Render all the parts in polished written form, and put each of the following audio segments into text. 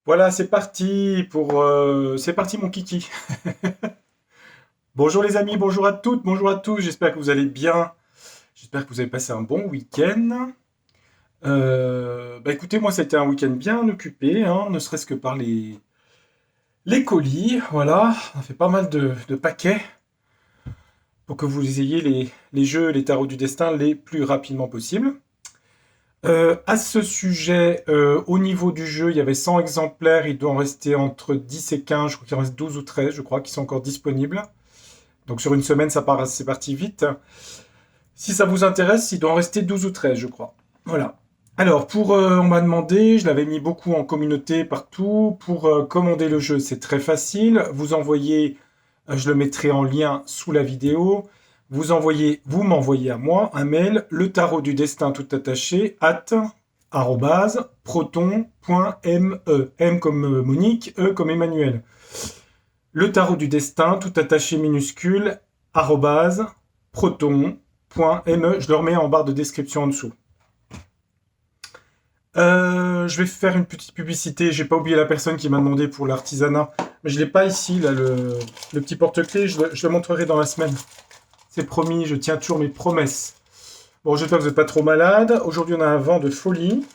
Voilà, c'est parti c'est parti mon kiki. Bonjour les amis, bonjour à toutes, bonjour à tous. J'espère que vous allez bien. J'espère que vous avez passé un bon week-end. Écoutez, moi c'était un week-end bien occupé, hein, ne serait-ce que par les colis. Voilà, on a fait pas mal de paquets pour que vous ayez les jeux, les tarots du destin les plus rapidement possible. À ce sujet, au niveau du jeu, il y avait 100 exemplaires, il doit en rester entre 10 et 15, je crois qu'il en reste 12 ou 13, je crois, qui sont encore disponibles. Donc sur une semaine, c'est parti vite. Si ça vous intéresse, il doit en rester 12 ou 13, je crois. Voilà. Alors, on m'a demandé, je l'avais mis beaucoup en communauté partout, pour commander le jeu, c'est très facile. Vous envoyez, je le mettrai en lien sous la vidéo. Vous m'envoyez à moi un mail, le tarot du destin tout attaché, arrobase, proton.me. M comme Monique, E comme Emmanuel. Le tarot du destin, tout attaché minuscule, arrobase, proton.me. Je le remets en barre de description en dessous. Je vais faire une petite publicité. J'ai pas oublié la personne qui m'a demandé pour l'artisanat. Mais je l'ai pas ici, là, le petit porte-clés. Je le montrerai dans la semaine. C'est promis, je tiens toujours mes promesses. Bon, j'espère que vous n'êtes pas trop malade. Aujourd'hui, on a un vent de folie.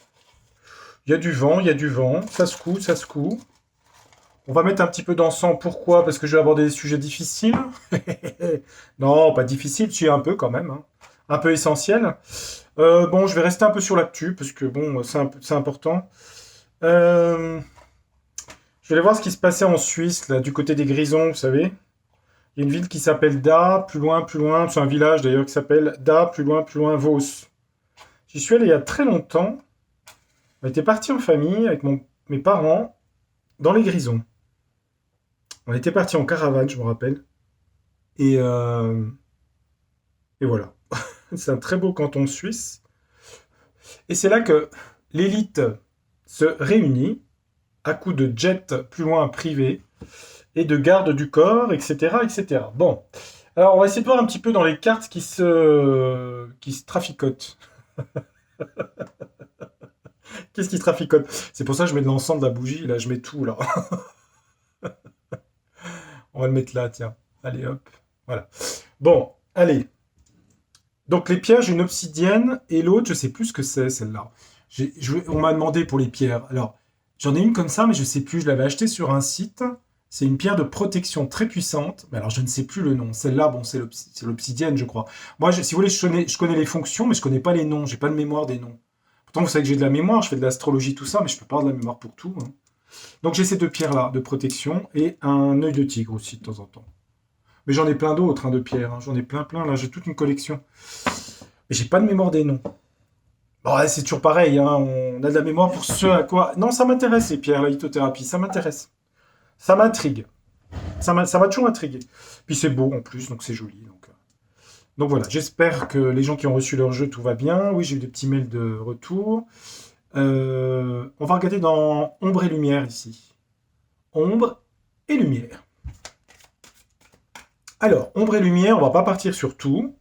Il y a du vent, il y a du vent. Ça se coud, ça se coud. On va mettre un petit peu d'encens. Pourquoi? Parce que je vais aborder des sujets difficiles. Non, pas difficiles, si un peu quand même, hein. Un peu essentiel. Bon, je vais rester un peu sur l'actu, parce que bon, c'est important. Euh, je vais aller voir ce qui se passait en Suisse, là, du côté des Grisons, vous savez. Il y a une ville qui s'appelle Da, plus loin, c'est un village d'ailleurs qui s'appelle Da, plus loin, Vos. J'y suis allé il y a très longtemps. On était parti en famille avec mes parents dans les Grisons. On était parti en caravane, je me rappelle. Et, euh, et voilà. C'est un très beau canton suisse. Et c'est là que l'élite se réunit à coups de jet plus loin privé et de garde du corps, etc., etc. Bon, alors on va essayer de voir un petit peu dans les cartes qui se traficotent. Qu'est-ce qui se traficote? C'est pour ça que je mets de l'encens, de la bougie, là je mets tout là. On va le mettre là, tiens. Allez hop, voilà. Bon, allez. Donc les pierres, j'ai une obsidienne et l'autre, je sais plus ce que c'est celle-là. On m'a demandé pour les pierres. Alors, j'en ai une comme ça, mais je sais plus. Je l'avais achetée sur un site. C'est une pierre de protection très puissante. Mais alors, je ne sais plus le nom. Celle-là, bon, c'est l'obsidienne, je crois. Moi, si vous voulez, je connais les fonctions, mais je connais pas les noms. J'ai pas de mémoire des noms. Pourtant, vous savez que j'ai de la mémoire. Je fais de l'astrologie, tout ça, mais je peux pas avoir de la mémoire pour tout, hein. Donc, j'ai ces deux pierres-là de protection et un œil de tigre aussi de temps en temps. Mais j'en ai plein d'autres, hein, de pierres, hein. J'en ai plein, plein. Là, j'ai toute une collection. Mais j'ai pas de mémoire des noms. Bon, ouais, c'est toujours pareil, hein, on a de la mémoire pour ce à quoi. Non, ça m'intéresse, les pierres, la lithothérapie, ça m'intéresse. Ça m'intrigue. Ça m'a toujours intrigué. Puis c'est beau en plus, donc c'est joli. Donc voilà, j'espère que les gens qui ont reçu leur jeu, tout va bien. Oui, j'ai eu des petits mails de retour. On va regarder dans Ombre et Lumière ici. Ombre et Lumière. Alors, Ombre et Lumière, on va pas partir sur tout.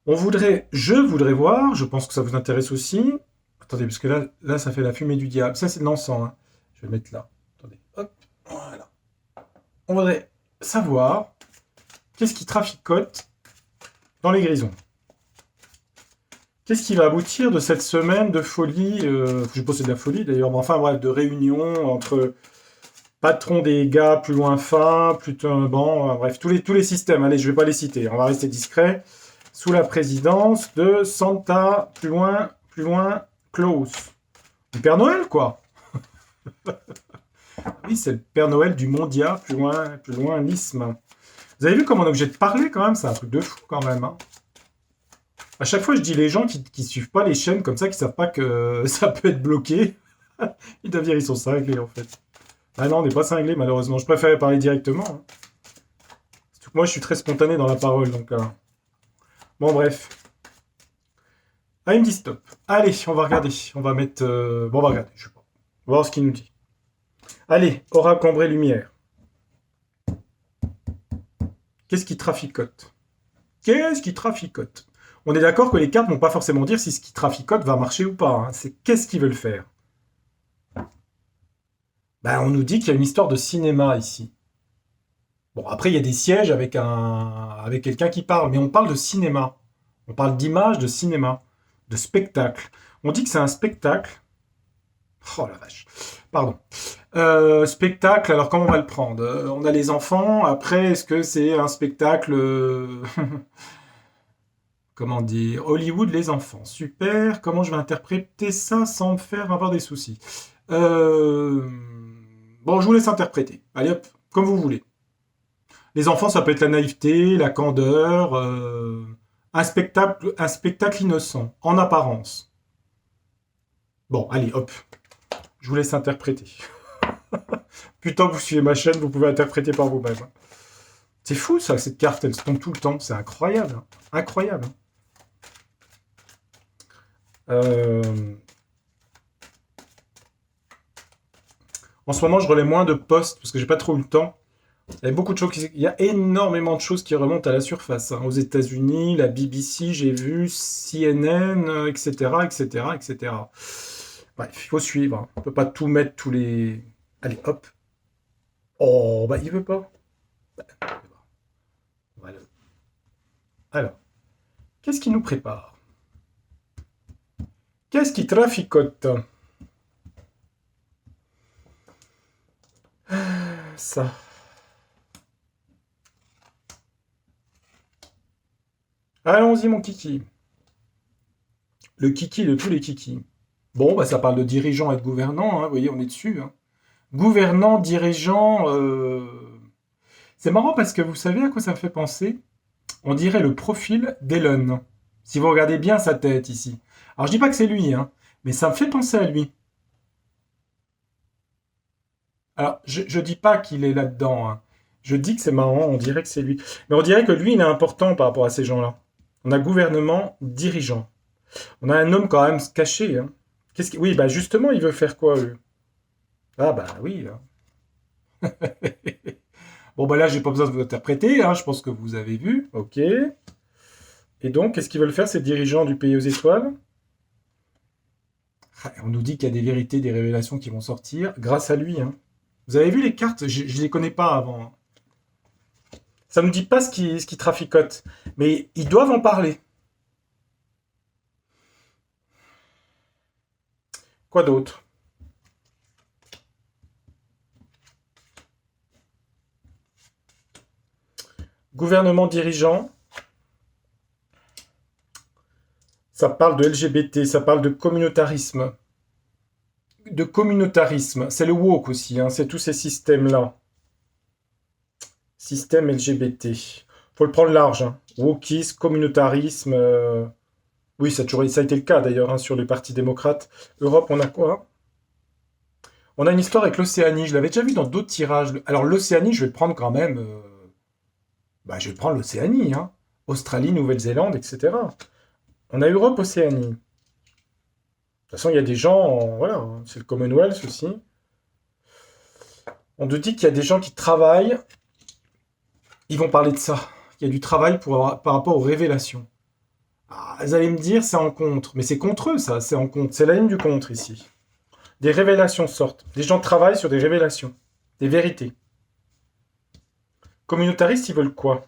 Je voudrais voir, je pense que ça vous intéresse aussi. Attendez, parce que là, ça fait la fumée du diable. Ça, c'est de l'encens, hein. Je vais le mettre là. Attendez, hop, voilà. On voudrait savoir qu'est-ce qui traficote dans les grisons. Qu'est-ce qui va aboutir de cette semaine de folie, je suppose que c'est de la folie d'ailleurs, mais enfin bref, de réunion entre patrons des gars plus loin fin, plutôt, bon, bref, tous les systèmes, allez, je vais pas les citer, on va rester discret, sous la présidence de Santa, plus loin, Claus. Le Père Noël, quoi. Oui, c'est le Père Noël du Mondia, plus loin, l'isme. Vous avez vu comme on est obligé de parler quand même, c'est un truc de fou quand même, hein. À chaque fois, je dis les gens qui suivent pas les chaînes comme ça, qui savent pas que ça peut être bloqué, ils doivent dire ils sont cinglés en fait. Ah non, on n'est pas cinglés malheureusement. Je préfère parler directement, hein. Surtout que moi, je suis très spontané dans la parole, donc. Bon, bref. Ah, il me dit stop. Allez, on va regarder. On va mettre. Bon, on va regarder. Je sais pas. On va voir ce qu'il nous dit. Allez, oracle ombre et lumière. Qu'est-ce qui traficote? Qu'est-ce qui traficote? On est d'accord que les cartes vont pas forcément dire si ce qui traficote va marcher ou pas, hein. C'est qu'est-ce qu'ils veulent faire. Ben, on nous dit qu'il y a une histoire de cinéma ici. Bon, après, il y a des sièges avec quelqu'un qui parle, mais on parle de cinéma. On parle d'image, de cinéma, de spectacle. On dit que c'est un spectacle. Oh la vache. Pardon. Spectacle, alors comment on va le prendre? On a les enfants, après, est-ce que c'est un spectacle... comment dire? Hollywood, les enfants. Super. Comment je vais interpréter ça sans me faire avoir des soucis? Euh, Bon, je vous laisse interpréter. Allez hop, comme vous voulez. Les enfants, ça peut être la naïveté, la candeur, un spectacle innocent, en apparence. Bon, allez, hop, je vous laisse interpréter. Putain, vous suivez ma chaîne, vous pouvez interpréter par vous-même. C'est fou ça, cette carte, elle se tombe tout le temps. C'est incroyable. Hein. Incroyable. Euh, En ce moment, je relais moins de posts parce que j'ai pas trop eu le temps. Il y a beaucoup de choses il y a énormément de choses qui remontent à la surface. Hein. Aux États-Unis, la BBC, j'ai vu, CNN, etc., etc., etc. Bref, il faut suivre. Hein. On peut pas tout mettre tous les. Allez, hop. Oh, bah il veut pas. Voilà. Alors, qu'est-ce qui nous prépare? Qu'est-ce qui traficote? Ça. Allons-y, mon kiki. Le kiki de tous les kikis. Bon, bah ça parle de dirigeants et de gouvernants, hein, vous voyez, on est dessus. Hein. Gouvernants, dirigeants, c'est marrant parce que vous savez à quoi ça me fait penser? On dirait le profil d'Elon. Si vous regardez bien sa tête ici. Alors je dis pas que c'est lui, hein, mais ça me fait penser à lui. Alors je dis pas qu'il est là-dedans. Hein. Je dis que c'est marrant, on dirait que c'est lui. Mais on dirait que lui, il est important par rapport à ces gens-là. On a gouvernement, dirigeant. On a un homme quand même caché. Hein. Oui, bah justement, il veut faire quoi, lui? Ah bah oui. Hein. Bon, bah là, j'ai pas besoin de vous interpréter, hein, je pense que vous avez vu. Ok. Et donc, qu'est-ce qu'ils veulent faire, ces dirigeants du pays aux étoiles? Ah, on nous dit qu'il y a des vérités, des révélations qui vont sortir grâce à lui. Hein. Vous avez vu les cartes? Je ne les connais pas avant. Hein. Ça ne nous dit pas ce qui traficote. Mais ils doivent en parler. Quoi d'autre? Gouvernement dirigeant. Ça parle de LGBT, ça parle de communautarisme. De communautarisme. C'est le woke aussi, hein, c'est tous ces systèmes-là. Système LGBT. Faut le prendre large. Hein. Wokisme, communautarisme. Oui, ça a été le cas d'ailleurs hein, sur les partis démocrates. Europe, on a quoi? On a une histoire avec l'Océanie. Je l'avais déjà vu dans d'autres tirages. Alors l'Océanie, je vais le prendre quand même. Bah, je vais prendre l'Océanie. Hein. Australie, Nouvelle-Zélande, etc. On a Europe, Océanie. De toute façon, il y a des gens. Voilà, hein, c'est le Commonwealth aussi. On nous dit qu'il y a des gens qui travaillent. Ils vont parler de ça. Il y a du travail par rapport aux révélations. Ah, vous allez me dire, c'est en contre. Mais c'est contre eux, ça. C'est en contre. C'est la ligne du contre ici. Des révélations sortent. Des gens travaillent sur des révélations. Des vérités. Communautaristes, ils veulent quoi?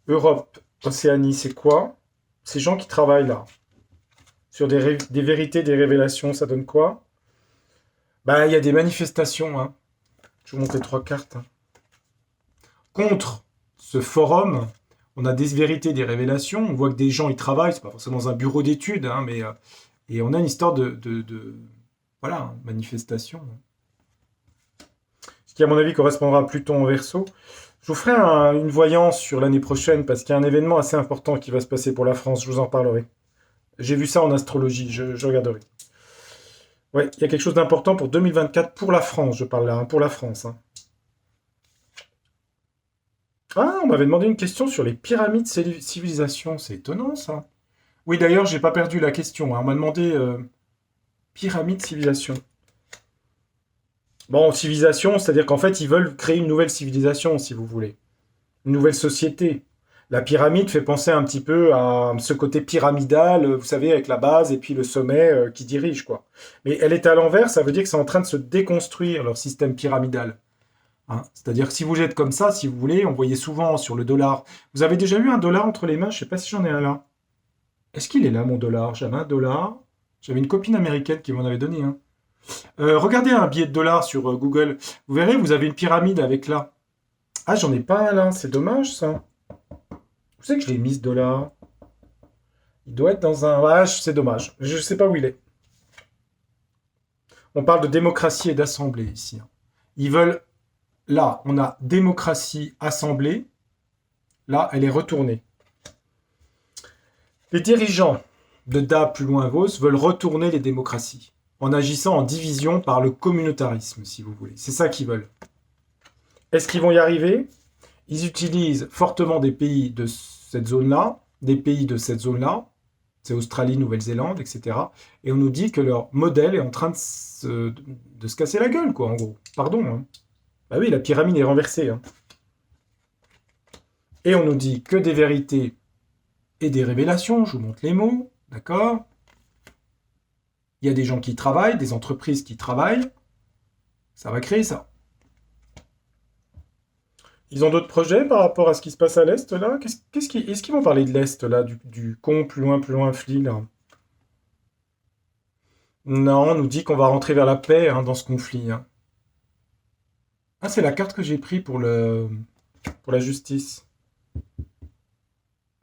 Europe, Océanie, c'est quoi? Ces gens qui travaillent là. Sur des vérités, des révélations, ça donne quoi? Ben, il y a des manifestations. Hein. Je vous montre les trois cartes. Hein. Contre ce forum, on a des vérités, des révélations. On voit que des gens y travaillent. C'est pas forcément dans un bureau d'études, hein, mais et on a une histoire voilà, manifestation. Ce qui, à mon avis, correspondra à Pluton en Verseau. Je vous ferai une voyance sur l'année prochaine parce qu'il y a un événement assez important qui va se passer pour la France. Je vous en parlerai. J'ai vu ça en astrologie. Je regarderai. Ouais, il y a quelque chose d'important pour 2024 pour la France. Je parle là, hein, pour la France. Hein. Ah, on m'avait demandé une question sur les pyramides civilisation. C'est étonnant ça. Oui, d'ailleurs, j'ai pas perdu la question. Hein. On m'a demandé pyramide civilisation. Bon, civilisation, c'est-à-dire qu'en fait, ils veulent créer une nouvelle civilisation, si vous voulez. Une nouvelle société. La pyramide fait penser un petit peu à ce côté pyramidal, vous savez, avec la base et puis le sommet qui dirige, quoi. Mais elle est à l'envers, ça veut dire que c'est en train de se déconstruire, leur système pyramidal. Hein. C'est-à-dire que si vous êtes comme ça, si vous voulez, on voyait souvent sur le dollar. Vous avez déjà eu un dollar entre les mains? Je sais pas si j'en ai un là. Est-ce qu'il est là, mon dollar? J'avais un dollar. J'avais une copine américaine qui m'en avait donné un. Regardez un billet de dollar sur Google. Vous verrez, vous avez une pyramide avec là. Ah, j'en ai pas un là, c'est dommage ça. Vous savez que je l'ai mis ce dollar. Il doit être dans un. Ah, c'est dommage. Je sais pas où il est. On parle de démocratie et d'assemblée ici. Hein. Ils veulent. Là, on a démocratie, assemblée. Là, elle est retournée. Les dirigeants de DA plus loin Vos veulent retourner les démocraties en agissant en division par le communautarisme, si vous voulez. C'est ça qu'ils veulent. Est-ce qu'ils vont y arriver? Ils utilisent fortement des pays de cette zone-là, des pays de cette zone-là, c'est Australie, Nouvelle-Zélande, etc. Et on nous dit que leur modèle est en train de se casser la gueule, quoi, en gros. Pardon. Hein. Bah oui, la pyramide est renversée. Hein. Et on nous dit que des vérités et des révélations, je vous montre les mots, d'accord? Il y a des gens qui travaillent, des entreprises qui travaillent, ça va créer ça. Ils ont d'autres projets par rapport à ce qui se passe à l'Est, là? Est-ce qu'ils vont parler de l'Est, là, du con plus loin, Fli, là? Non, on nous dit qu'on va rentrer vers la paix hein, dans ce conflit. Hein. Ah, c'est la carte que j'ai prise pour la justice.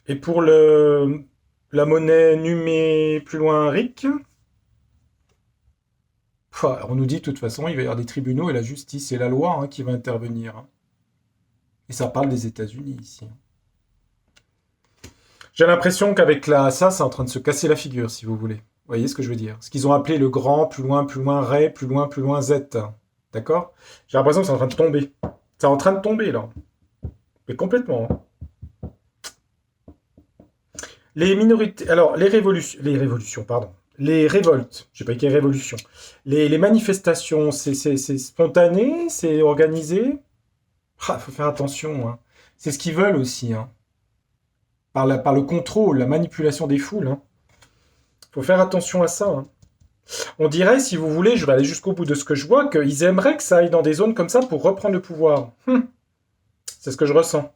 Et pour la monnaie numé plus loin RIC, on nous dit de toute façon, il va y avoir des tribunaux et la justice et la loi hein, qui va intervenir. Hein. Et ça parle des États-Unis ici. Hein. J'ai l'impression qu'avec ça, c'est en train de se casser la figure, si vous voulez. Vous voyez ce que je veux dire? Ce qu'ils ont appelé le grand, plus loin, Ré, plus loin, Z. D'accord? J'ai l'impression que c'est en train de tomber. C'est en train de tomber, là. Mais complètement. Hein. Les minorités. Alors, les révolutions, pardon. Les révoltes. J'ai pas écrit révolution. Les manifestations, c'est spontané, c'est organisé. Ah, faut faire attention. Hein. C'est ce qu'ils veulent aussi. Hein. Par le contrôle, la manipulation des foules. Hein. Faut faire attention à ça. Hein. On dirait, si vous voulez, je vais aller jusqu'au bout de ce que je vois, qu'ils aimeraient que ça aille dans des zones comme ça pour reprendre le pouvoir. C'est ce que je ressens.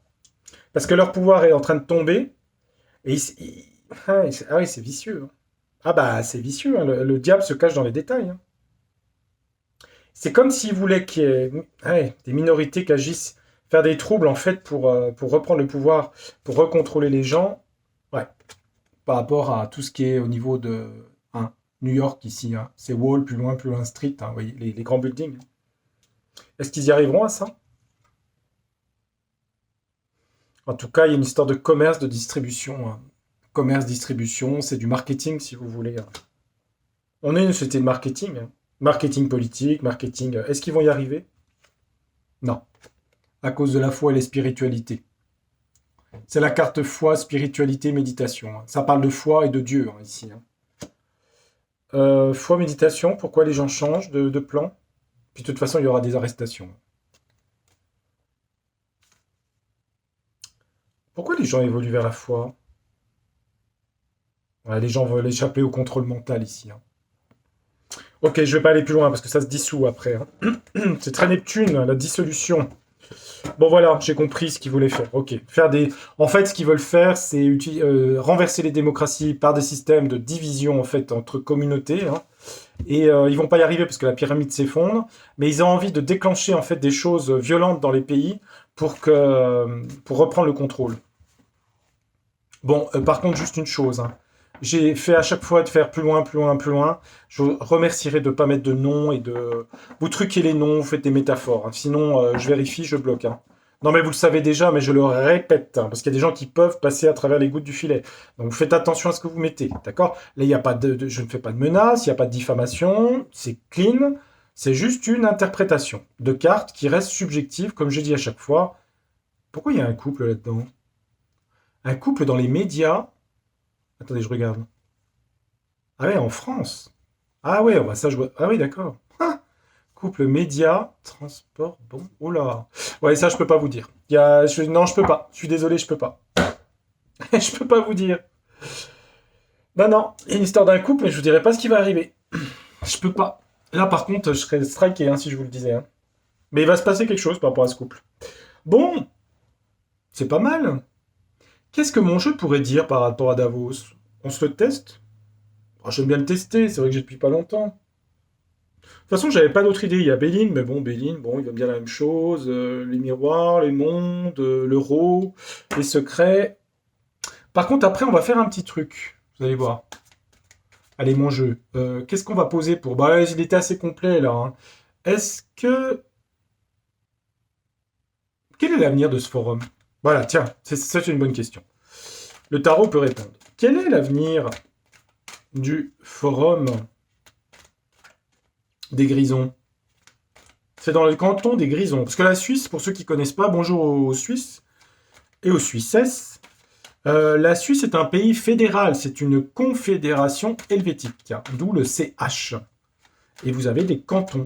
Parce que leur pouvoir est en train de tomber. Et ah oui, c'est vicieux. Hein. Ah bah, c'est vicieux. Hein. Le diable se cache dans les détails. Hein. C'est comme s'ils voulaient qu'il y ait des minorités qui agissent, faire des troubles, en fait, pour reprendre le pouvoir, pour recontrôler les gens. Ouais. Par rapport à tout ce qui est au niveau de hein, New York, ici. Hein. C'est Wall, plus loin Street. Hein, vous voyez, les grands buildings. Est-ce qu'ils y arriveront à ça? En tout cas, il y a une histoire de commerce, de distribution. Hein. Commerce, distribution, c'est du marketing, si vous voulez. Hein. On est une société de marketing. Hein. Marketing politique, marketing... Est-ce qu'ils vont y arriver? Non. À cause de la foi et la spiritualité. C'est la carte foi, spiritualité, méditation. Hein. Ça parle de foi et de Dieu, hein, ici. Hein. Foi, méditation, pourquoi les gens changent de plan? Puis de toute façon, il y aura des arrestations. Pourquoi les gens évoluent vers la foi? Ouais, les gens veulent échapper au contrôle mental ici. Hein. Ok, je vais pas aller plus loin parce que ça se dissout après. Hein. C'est très Neptune, la dissolution. Bon voilà, j'ai compris ce qu'ils voulaient faire. Ok, En fait, ce qu'ils veulent faire, c'est renverser les démocraties par des systèmes de division en fait entre communautés. Hein. Et ils vont pas y arriver parce que la pyramide s'effondre. Mais ils ont envie de déclencher en fait des choses violentes dans les pays pour reprendre le contrôle. Bon, par contre, juste une chose. Hein. J'ai fait à chaque fois de faire plus loin. Je vous remercierai de ne pas mettre de noms et de... Vous truquez les noms, vous faites des métaphores. Hein. Sinon, je vérifie, je bloque. Hein. Non, mais vous le savez déjà, mais je le répète. Hein, parce qu'il y a des gens qui peuvent passer à travers les gouttes du filet. Donc, vous faites attention à ce que vous mettez. D'accord? Là, il y a pas je ne fais pas de menace, il n'y a pas de diffamation. C'est clean. C'est juste une interprétation de cartes qui reste subjective, comme je dis à chaque fois. Pourquoi il y a un couple là-dedans? Un couple dans les médias. Attendez, je regarde. Ah ouais, en France. Ah ouais, bah ça je vois. Ah oui, d'accord. Ah, couple média, transport, bon. Oh là. Ouais, ça je peux pas vous dire. Non, je peux pas. Je suis désolé, je peux pas. Je peux pas vous dire. Non, non, il y a une histoire d'un couple, mais je vous dirai pas ce qui va arriver. Je peux pas. Là, par contre, je serais striké hein, si je vous le disais. Hein. Mais il va se passer quelque chose par rapport à ce couple. Bon, c'est pas mal. Qu'est-ce que mon jeu pourrait dire par rapport à Davos? On se le teste? Oh, j'aime bien le tester, c'est vrai que j'ai depuis pas longtemps. De toute façon, j'avais pas d'autre idée. Il y a Béline, mais bon, Béline, bon, il va me dire la même chose. Les miroirs, les mondes, l'euro, les secrets. Par contre, après, on va faire un petit truc. Vous allez voir. Allez, mon jeu. Qu'est-ce qu'on va poser pour... Bah, il était assez complet, là. Hein. Est-ce que... Quel est l'avenir de ce forum? Voilà, tiens, c'est une bonne question. Le tarot peut répondre. Quel est l'avenir du forum des Grisons? C'est dans le canton des Grisons. Parce que la Suisse, pour ceux qui ne connaissent pas, bonjour aux Suisses et aux Suissesses. La Suisse est un pays fédéral, c'est une confédération helvétique, d'où le CH. Et vous avez des cantons.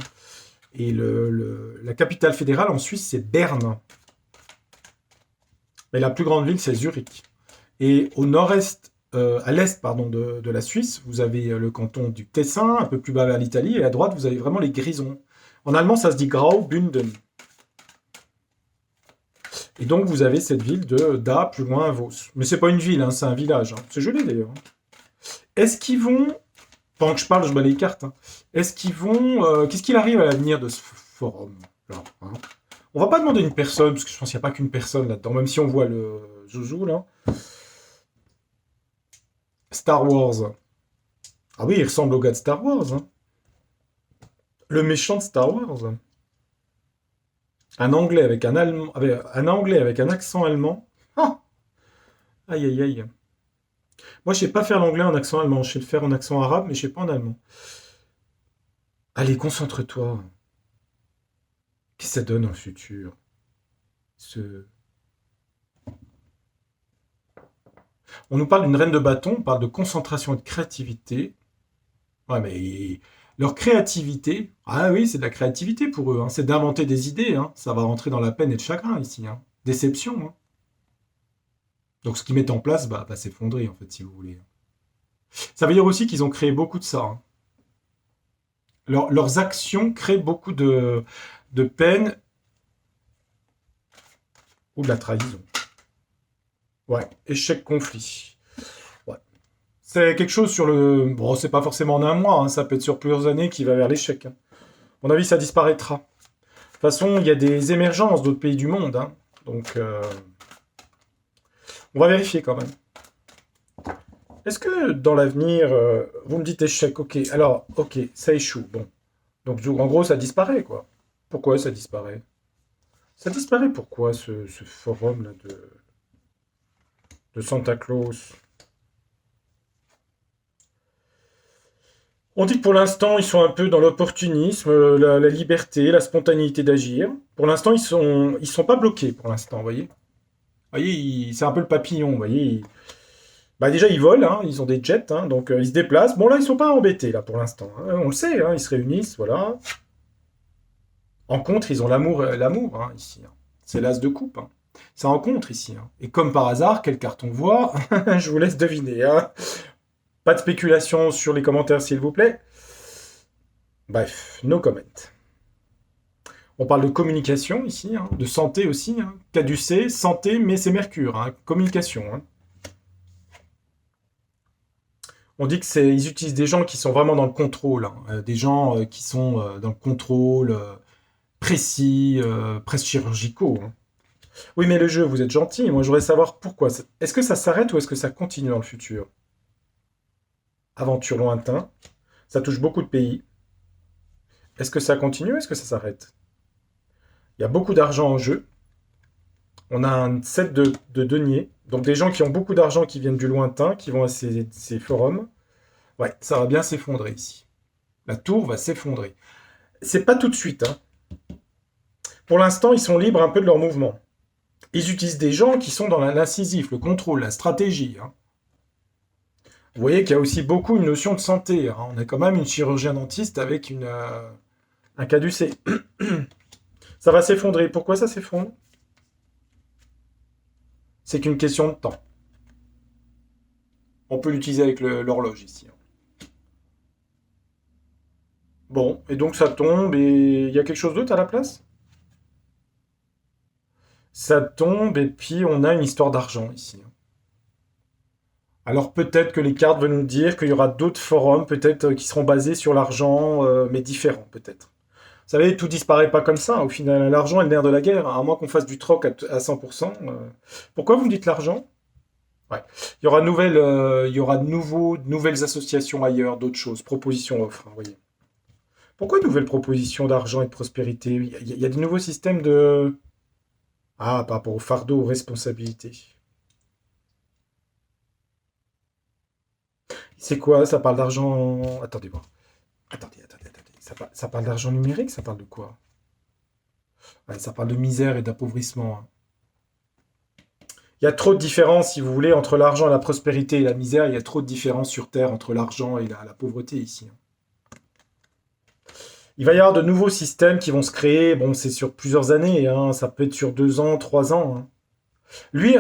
Et la capitale fédérale en Suisse, c'est Berne. Mais la plus grande ville, c'est Zurich. Et au nord-est, à l'est pardon, de la Suisse, vous avez le canton du Tessin, un peu plus bas vers l'Italie, et à droite, vous avez vraiment les Grisons. En allemand, ça se dit Graubünden. Et donc, vous avez cette ville de Da, plus loin à Vos. Mais c'est pas une ville, hein, c'est un village. Hein. C'est joli d'ailleurs. Est-ce qu'ils vont, pendant que je parle, je bats les cartes, hein. Est-ce qu'ils vont, qu'est-ce qu'il arrive à l'avenir de ce forum là, hein. On va pas demander une personne, parce que je pense qu'il n'y a pas qu'une personne là-dedans, même si on voit le Zouzou là. Star Wars. Ah oui, il ressemble au gars de Star Wars. Hein. Le méchant de Star Wars. Un anglais avec un allemand, un anglais avec un accent allemand. Ah, aïe aïe aïe. Moi, je sais pas faire l'anglais en accent allemand. Je sais le faire en accent arabe, mais je sais pas en allemand. Allez, concentre-toi. Qu'est-ce que ça donne dans le futur? Ce... On nous parle d'une reine de bâton, on parle de concentration et de créativité. Ouais, mais leur créativité, ah oui, c'est de la créativité pour eux. Hein. C'est d'inventer des idées. Hein. Ça va rentrer dans la peine et le chagrin ici. Hein. Déception. Hein. Donc ce qu'ils mettent en place va s'effondrer, en fait, si vous voulez. Ça veut dire aussi qu'ils ont créé beaucoup de ça. Hein. Leurs actions créent beaucoup de peine ou de la trahison. Ouais, échec conflit. Ouais. C'est quelque chose sur le... Bon, c'est pas forcément en un mois, hein, ça peut être sur plusieurs années qui va vers l'échec. Hein. À mon avis, ça disparaîtra. De toute façon, il y a des émergences d'autres pays du monde. Hein. Donc, on va vérifier quand même. Est-ce que dans l'avenir, vous me dites échec, ok, alors, ok, ça échoue, bon. Donc, en gros, ça disparaît, quoi. Pourquoi ça disparaît? Ça disparaît pourquoi, ce forum-là de Santa Claus? On dit que pour l'instant, ils sont un peu dans l'opportunisme, la liberté, la spontanéité d'agir. Pour l'instant, ils sont pas bloqués, pour l'instant, vous voyez? Vous voyez, c'est un peu le papillon, vous voyez? Bah déjà, ils volent, hein, ils ont des jets, hein, donc ils se déplacent. Bon, là, ils sont pas embêtés, là, pour l'instant. Hein. On le sait, hein, ils se réunissent, voilà. En contre, ils ont l'amour, hein, ici. Hein. C'est l'as de coupe. Hein. Ça en contre, ici. Hein. Et comme par hasard, quelle carte on voit? Je vous laisse deviner. Hein. Pas de spéculation sur les commentaires, s'il vous plaît. Bref, no comment. On parle de communication ici, hein, de santé aussi. Hein. Caducée, santé, mais c'est Mercure. Hein, communication. Hein. On dit ils utilisent des gens qui sont vraiment dans le contrôle, hein, des gens qui sont dans le contrôle précis, presque chirurgicaux. Hein. Oui, mais le jeu, vous êtes gentil. Moi, je voudrais savoir pourquoi. Est-ce que ça s'arrête ou est-ce que ça continue dans le futur? Aventure lointain. Ça touche beaucoup de pays. Est-ce que ça continue ou est-ce que ça s'arrête? Il y a beaucoup d'argent en jeu. On a un set de deniers. Donc des gens qui ont beaucoup d'argent qui viennent du lointain, qui vont à ces forums. Ouais, ça va bien s'effondrer ici. La tour va s'effondrer. C'est pas tout de suite. Hein. Pour l'instant, ils sont libres un peu de leur mouvement. Ils utilisent des gens qui sont dans l'incisif, le contrôle, la stratégie. Hein. Vous voyez qu'il y a aussi beaucoup une notion de santé. Hein. On a quand même une chirurgien dentiste avec un caducée. Ça va s'effondrer. Pourquoi ça s'effondre? C'est qu'une question de temps. On peut l'utiliser avec l'horloge ici, hein. Bon, et donc ça tombe, et il y a quelque chose d'autre à la place? Ça tombe, et puis on a une histoire d'argent ici, hein. Alors peut-être que les cartes veulent nous dire qu'il y aura d'autres forums, peut-être qui seront basés sur l'argent, mais différents, peut-être. Vous savez, tout disparaît pas comme ça. Au final, l'argent est le nerf de la guerre, hein. À moins qu'on fasse du troc à 100%. Pourquoi vous me dites l'argent? Ouais. Il y aura de nouvelles associations ailleurs, d'autres choses, propositions, offres, hein, voyez. Pourquoi nouvelles propositions d'argent et de prospérité? Il y a des nouveaux systèmes de... Ah, par rapport au fardeau, aux responsabilités. C'est quoi? Ça parle d'argent... Attendez voir. Attendez. Ça parle d'argent numérique? Ça parle de quoi? Ouais, ça parle de misère et d'appauvrissement, hein. Il y a trop de différences, si vous voulez, entre l'argent et la prospérité et la misère. Il y a trop de différences sur Terre entre l'argent et la pauvreté ici, hein. Il va y avoir de nouveaux systèmes qui vont se créer. Bon, c'est sur plusieurs années, hein. Ça peut être sur 2 ans, 3 ans, hein. Lui,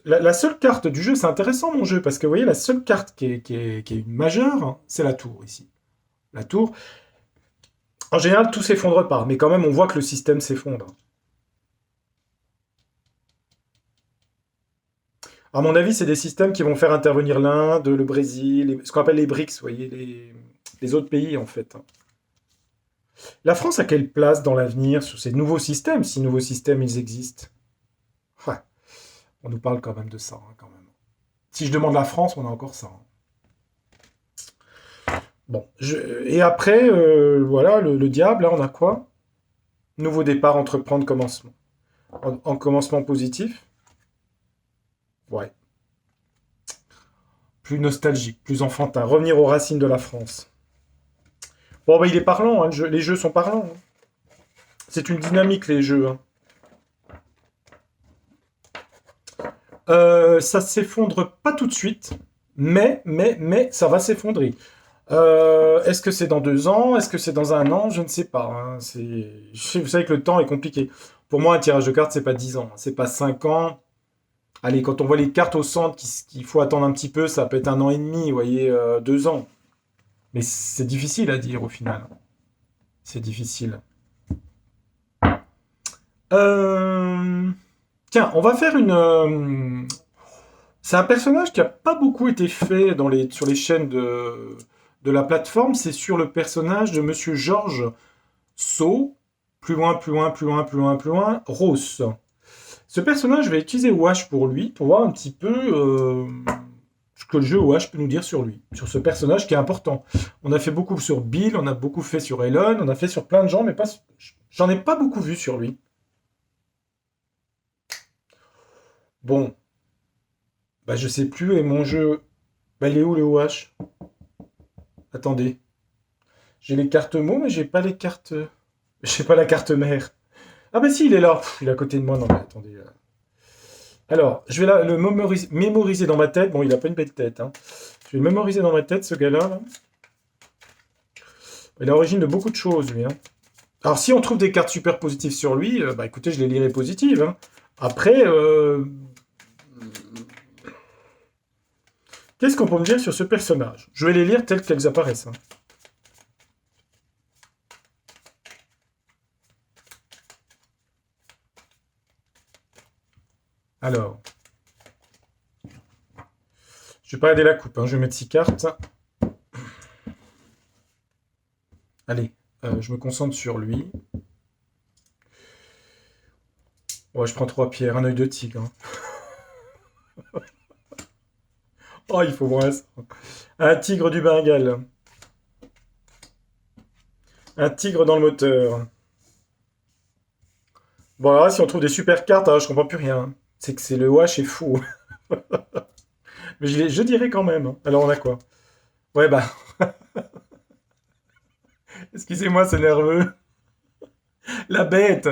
la seule carte du jeu, c'est intéressant mon jeu, parce que vous voyez, la seule carte qui est une majeure, hein, c'est la tour ici. La tour, en général, tout s'effondre pas, mais quand même, on voit que le système s'effondre. À mon avis, c'est des systèmes qui vont faire intervenir l'Inde, le Brésil, ce qu'on appelle les BRICS, vous voyez, les autres pays en fait, hein. La France a quelle place dans l'avenir sur ces nouveaux systèmes, si nouveaux systèmes ils existent? Ouais, on nous parle quand même de ça, hein, quand même. Si je demande la France, on a encore ça, hein. Bon, et après, voilà, le diable, là, on a quoi? Nouveau départ, entreprendre, commencement. En commencement positif? Ouais. Plus nostalgique, plus enfantin. Revenir aux racines de la France. Bon, bah, il est parlant, hein, les jeux sont parlants, hein. C'est une dynamique, les jeux, hein. Ça s'effondre pas tout de suite, mais ça va s'effondrer. Est-ce que c'est dans 2 ans? Est-ce que c'est dans un an? Je ne sais pas, hein. Vous savez que le temps est compliqué. Pour moi, un tirage de cartes, c'est pas 10 ans, hein. C'est pas 5 ans. Allez, quand on voit les cartes au centre qu'il faut attendre un petit peu, ça peut être un an et demi, vous voyez, 2 ans. Mais c'est difficile à dire au final. C'est difficile. Euh, Tiens, on va faire une. C'est un personnage qui a pas beaucoup été fait sur les chaînes de la plateforme. C'est sur le personnage de Monsieur Georges So. Plus loin, plus loin, plus loin, plus loin, plus loin. Ross. Ce personnage, je vais utiliser OH pour lui, pour voir un petit peu ce que le jeu OH peut nous dire sur lui, sur ce personnage qui est important. On a fait beaucoup sur Bill, on a beaucoup fait sur Elon, on a fait sur plein de gens, mais pas, j'en ai pas beaucoup vu sur lui. Bon, bah je sais plus, et mon jeu... Bah il est où le OH? Attendez. J'ai les cartes mots, mais j'ai pas les cartes... J'ai pas la carte mère. Ah bah si, il est là. Pff, il est à côté de moi, non mais attendez. Alors, je vais le mémoriser dans ma tête. Bon, il a pas une belle tête, hein. Je vais le mémoriser dans ma tête, ce gars-là, là. Il est à l'origine de beaucoup de choses, lui, hein. Alors, si on trouve des cartes super positives sur lui, bah écoutez, je les lirai positives, hein. Après, qu'est-ce qu'on peut me dire sur ce personnage? Je vais les lire telles qu'elles apparaissent, hein. Alors, je vais pas regarder la coupe, hein. Je vais mettre 6 cartes. Allez, je me concentre sur lui. Ouais, je prends 3 pierres, un œil de tigre, hein. Oh, il faut voir ça. Un tigre du Bengale. Un tigre dans le moteur. Bon, alors là, si on trouve des super cartes, alors je comprends plus rien. C'est que c'est le wash est fou. Mais je dirais quand même, hein. Alors on a quoi? Ouais, bah, excusez-moi, c'est nerveux. La bête,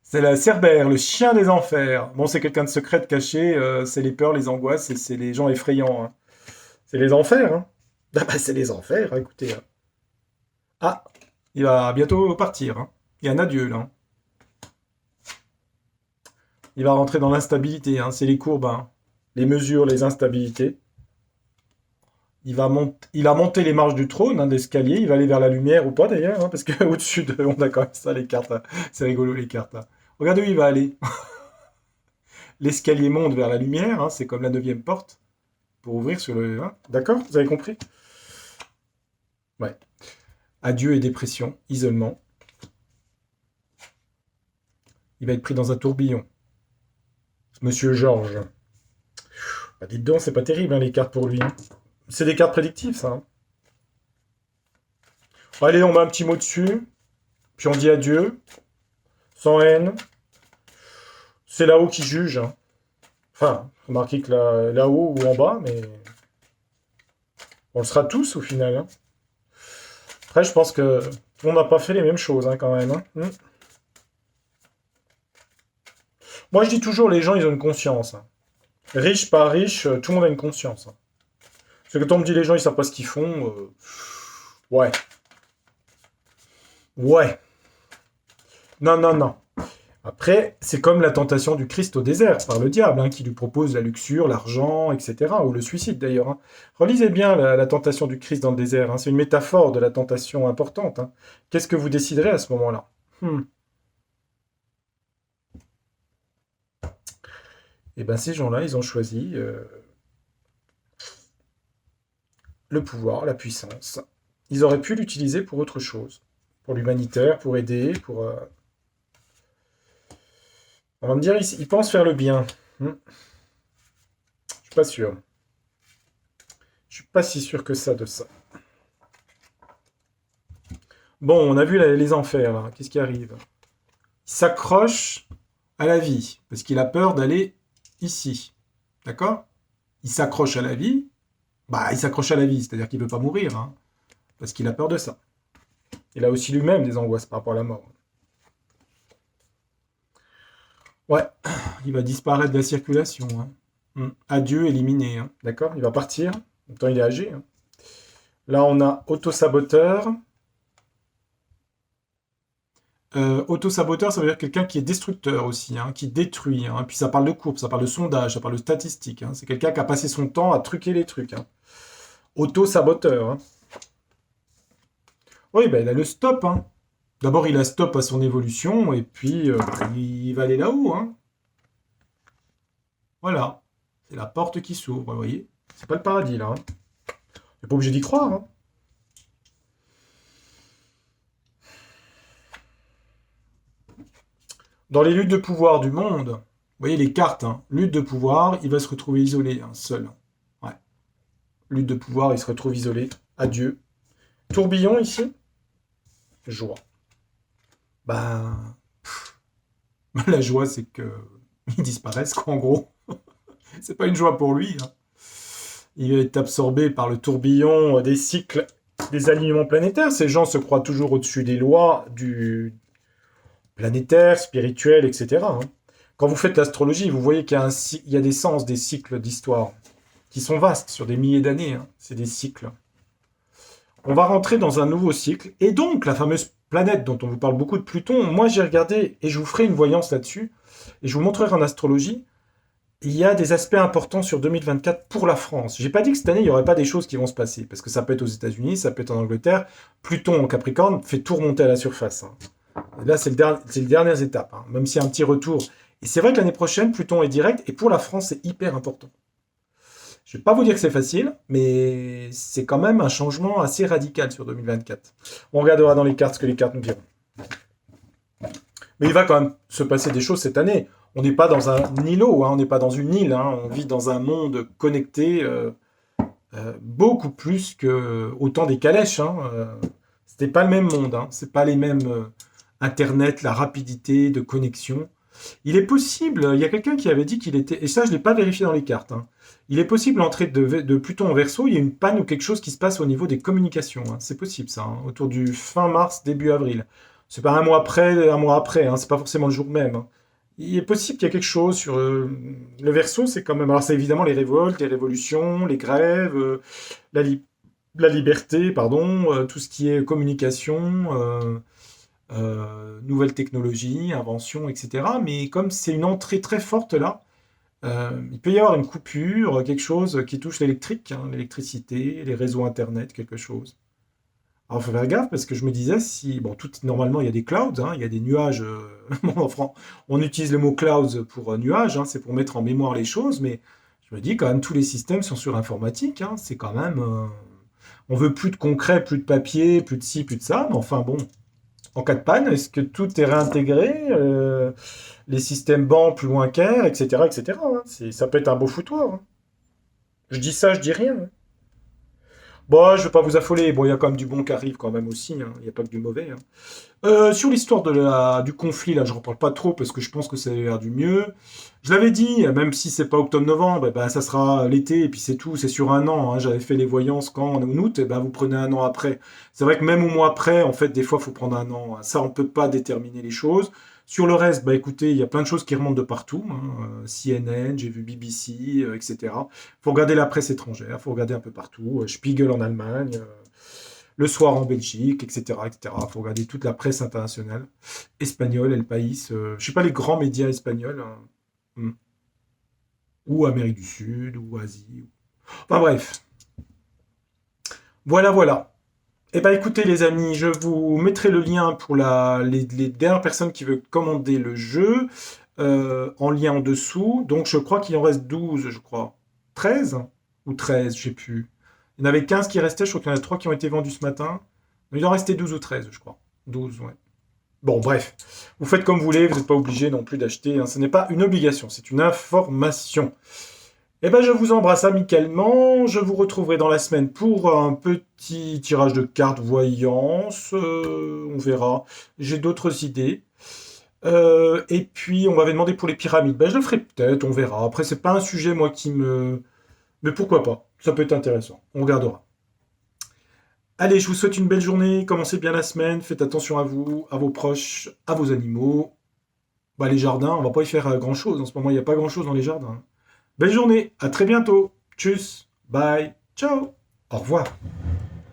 c'est la Cerbère, le chien des enfers. Bon, c'est quelqu'un de secret, de caché, c'est les peurs, les angoisses, et c'est les gens effrayants, hein. C'est les enfers, hein. Ah bah, c'est les enfers, hein, écoutez, hein. Ah, il va bientôt partir, hein. Il y a un adieu, là, hein. Il va rentrer dans l'instabilité, hein. C'est les courbes, hein. Les mesures, les instabilités. Il a monté les marches du trône, hein, d'escalier. Il va aller vers la lumière ou pas d'ailleurs, hein, parce qu'au-dessus de. On a quand même ça, les cartes, hein. C'est rigolo, les cartes, hein. Regarde où il va aller. L'escalier monte vers la lumière, hein, c'est comme la neuvième porte pour ouvrir sur le. Hein. D'accord? Vous avez compris? Ouais. Adieu et dépression, isolement. Il va être pris dans un tourbillon. Monsieur Georges. Bah, dites donc, c'est pas terrible, hein, les cartes pour lui, hein. C'est des cartes prédictives, ça, hein. Allez, on met un petit mot dessus, puis on dit adieu, sans haine. C'est là-haut qui juge, hein. Enfin, remarquez que là-haut ou en bas, mais on le sera tous au final, hein. Après, je pense que tout le monde n'a pas fait les mêmes choses, hein, quand même, hein. Moi, je dis toujours, les gens, ils ont une conscience, hein. Riche, pas riche, tout le monde a une conscience, hein. Parce que quand on me dit les gens, ils savent pas ce qu'ils font, ouais. Ouais. Non, non, non. Après, c'est comme la tentation du Christ au désert par le diable, hein, qui lui propose la luxure, l'argent, etc., ou le suicide d'ailleurs, hein. Relisez bien la tentation du Christ dans le désert, hein. C'est une métaphore de la tentation importante, hein. Qu'est-ce que vous déciderez à ce moment-là? Eh bien, ces gens-là, ils ont choisi le pouvoir, la puissance. Ils auraient pu l'utiliser pour autre chose, pour l'humanitaire, pour aider, pour... On va me dire, ils pensent faire le bien. Je suis pas sûr. Je suis pas si sûr que ça de ça. Bon, on a vu les enfers, là. Qu'est-ce qui arrive? Il s'accroche à la vie, parce qu'il a peur d'aller ici. D'accord? Il s'accroche à la vie. Bah, il s'accroche à la vie, c'est-à-dire qu'il ne veut pas mourir, hein, parce qu'il a peur de ça. Il a aussi lui-même des angoisses par rapport à la mort. Ouais, il va disparaître de la circulation, hein. Adieu, éliminé, hein. D'accord? Il va partir. Pourtant, il est âgé, hein. Là, on a autosaboteur. Autosaboteur, ça veut dire quelqu'un qui est destructeur aussi, hein, qui détruit, hein. Puis ça parle de courbe, ça parle de sondage, ça parle de statistique, hein. C'est quelqu'un qui a passé son temps à truquer les trucs, hein. Autosaboteur, hein. Oui, ben, il a le stop, hein. D'abord, il a stop à son évolution, et puis il va aller là-haut, hein. Voilà. C'est la porte qui s'ouvre, vous voyez. C'est pas le paradis, là, hein. On n'est pas obligé d'y croire, hein. Dans les luttes de pouvoir du monde, vous voyez les cartes, hein. Lutte de pouvoir, il va se retrouver isolé, hein, seul. Ouais. Lutte de pouvoir, il se retrouve isolé. Adieu. Tourbillon ici. Joie. Ben, la joie, c'est que ils disparaissent, quoi, en gros. C'est pas une joie pour lui, hein. Il est absorbé par le tourbillon des cycles des alignements planétaires. Ces gens se croient toujours au-dessus des lois du planétaire, spirituel, etc., hein. Quand vous faites l'astrologie, vous voyez qu'il y a, il y a des sens, des cycles d'histoire qui sont vastes sur des milliers d'années, hein. C'est des cycles. On va rentrer dans un nouveau cycle. Et donc, la fameuse planète dont on vous parle beaucoup de Pluton, moi j'ai regardé et je vous ferai une voyance là-dessus. Et je vous montrerai en astrologie. Il y a des aspects importants sur 2024 pour la France. J'ai pas dit que cette année, il n'y aurait pas des choses qui vont se passer. Parce que ça peut être aux États-Unis, ça peut être en Angleterre. Pluton en Capricorne fait tout remonter à la surface, hein. Et là, c'est les dernières étapes, hein, même s'il y a un petit retour. Et c'est vrai que l'année prochaine, Pluton est direct. Et pour la France, c'est hyper important. Je ne vais pas vous dire que c'est facile, mais c'est quand même un changement assez radical sur 2024. On regardera dans les cartes ce que les cartes nous diront. Mais il va quand même se passer des choses cette année. On n'est pas dans un îlot, hein, on n'est pas dans une île, hein, on vit dans un monde connecté beaucoup plus qu'au temps des calèches, hein. C'était pas le même monde, hein, c'est pas les mêmes Internet, la rapidité de connexion. Il est possible, il y a quelqu'un qui avait dit qu'il était, et ça je ne l'ai pas vérifié dans les cartes, hein, il est possible l'entrée de Pluton en Verseau, il y a une panne ou quelque chose qui se passe au niveau des communications, hein. C'est possible ça, hein, autour du fin mars, début avril. C'est pas un mois après, hein, c'est pas forcément le jour même, hein. Il est possible qu'il y ait quelque chose sur le Verseau, c'est quand même, alors c'est évidemment les révoltes, les révolutions, les grèves, la, li- la liberté, pardon, tout ce qui est communication, nouvelles technologies, inventions, etc. Mais comme c'est une entrée très forte là, Il peut y avoir une coupure, quelque chose qui touche l'électrique, hein, l'électricité, les réseaux Internet, quelque chose. Alors, il faut faire gaffe parce que je me disais, si, bon, normalement, il y a des clouds, hein, il y a des nuages. Bon, on utilise le mot clouds pour nuages, hein, c'est pour mettre en mémoire les choses, mais je me dis quand même, tous les systèmes sont sur informatique, hein, c'est quand même. On veut plus de concret, plus de papier, plus de ci, plus de ça, mais enfin bon, en cas de panne, est-ce que tout est réintégré les systèmes bancs plus loin qu'air, etc., etc. Hein, ça peut être un beau foutoir. Hein. Je dis ça, je dis rien. Hein. Bon, je vais pas vous affoler. Bon, il y a quand même du bon qui arrive quand même aussi. Hein. Il n'y a pas que du mauvais. Hein. Sur l'histoire du conflit, là, je ne reparle pas trop parce que je pense que ça a l'air du mieux. Je l'avais dit, même si c'est pas octobre-novembre, eh ben, ça sera l'été et puis c'est tout. C'est sur un an. Hein. J'avais fait les voyances quand en août, et ben, vous prenez un an après. C'est vrai que même au mois après, en fait, des fois, il faut prendre un an. Hein. Ça, on peut pas déterminer les choses. Sur le reste, bah écoutez, il y a plein de choses qui remontent de partout. Hein. CNN, j'ai vu BBC, etc. Faut regarder la presse étrangère, faut regarder un peu partout. Spiegel en Allemagne, Le Soir en Belgique, etc., etc. Faut regarder toute la presse internationale, espagnole, El País. Je sais pas les grands médias espagnols, hein. Hmm. Ou Amérique du Sud, ou Asie. Enfin bref, voilà, voilà. Eh ben écoutez les amis, je vous mettrai le lien pour les dernières personnes qui veulent commander le jeu en lien en dessous. Donc je crois qu'il en reste 12, je crois. 13 ou 13, je sais plus. Il y en avait 15 qui restaient, je crois qu'il y en a 3 qui ont été vendus ce matin. Il en restait 12 ou 13, je crois. 12, ouais. Bon, bref. Vous faites comme vous voulez, vous n'êtes pas obligé non plus d'acheter. Hein. Ce n'est pas une obligation, c'est une information. Eh ben, je vous embrasse amicalement. Je vous retrouverai dans la semaine pour un petit tirage de cartes voyance. On verra. J'ai d'autres idées. Et puis, on m'avait demandé pour les pyramides. Ben, je le ferai peut-être, on verra. Après, c'est pas un sujet, moi, qui me... Mais pourquoi pas? Ça peut être intéressant. On regardera. Allez, je vous souhaite une belle journée. Commencez bien la semaine. Faites attention à vous, à vos proches, à vos animaux. Bah, les jardins, on va pas y faire grand-chose. En ce moment, il n'y a pas grand-chose dans les jardins. Belle journée, à très bientôt. Tchuss, bye, ciao, au revoir.